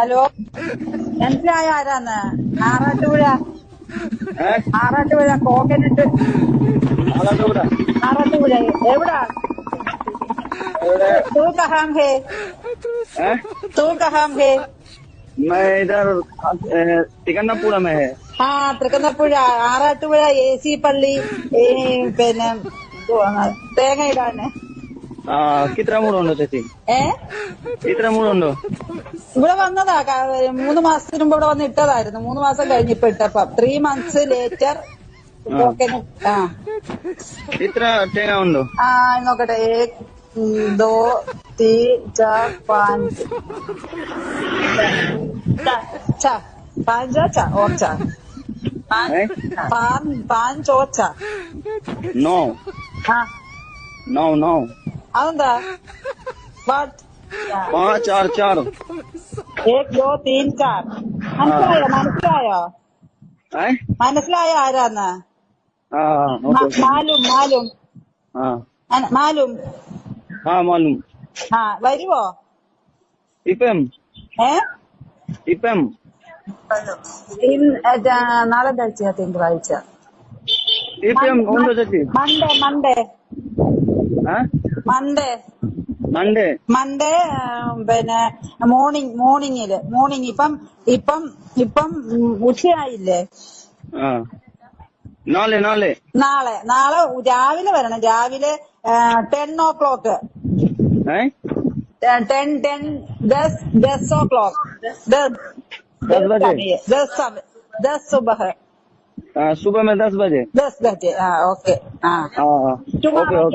Hello, മനസ്സിലായോ ആരാന്ന്? Arattupuzha coconut. ആലത്തൂരാ. Arattupuzha എവിടാ? എവിടെ? तू कहाँ है? तू कहाँ है? मैं इधर तिकन्नापुरा में है. हाँ, തൃക്കുന്നപ്പുഴ ആറാട്ടുപുഴ AC പള്ളി. പിന്നെ എന്തുവാണ് തേങ്ങ ഇടാന്. कितना मूड उണ്ടോ ചേച്ചി? ഇത്ര മൂടുണ്ടോ? ഇവിടെ വന്നതാ 3 മാസത്തിന് മുമ്പ് ഇവിടെ വന്ന് ഇട്ടതായിരുന്നു. 3 മാസം കഴിഞ്ഞ് ഇപ്പൊ ഇട്ടപ്പം 3 months ലേറ്റർ. ഇത്ര തേങ്ങ ഉണ്ടോ? നോക്കട്ടെ. 1 2 3 4 5 5 ഓച്ച 5 ഓച്ച. No no no. അതെന്താ? വാട്ട്? 5 4 4. 1 2 3 4. മനസ്സിലായോ? മനസ്സിലായോ ആരാന്ന്? മാലും മാലും മാലും. മാലും. വരുവോ? ഇപ്പം നാളെ ആഴ്ച തിങ്കളാഴ്ച. ഇപ്പം ഉണ്ടോ ചേച്ചി? മൺഡേ പിന്നെ മോർണിംഗ്. ഇപ്പം ഉച്ചയായില്ലേ? നാളെ രാവിലെ വരണം. രാവിലെ 10 o'clock. 10 o'clock. 10 सुबह. सुबह में 10 बजे. 10 बजे. ओके.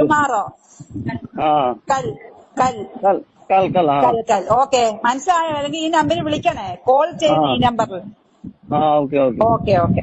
टुमारो. കൽ. ഓക്കെ, മനസ്സിലായോ? അല്ലെങ്കിൽ ഈ നമ്പറിൽ വിളിക്കണേ. കോൾ ചെയ്യുന്ന ഈ നമ്പറിൽ. ഓക്കെ. ഓക്കെ.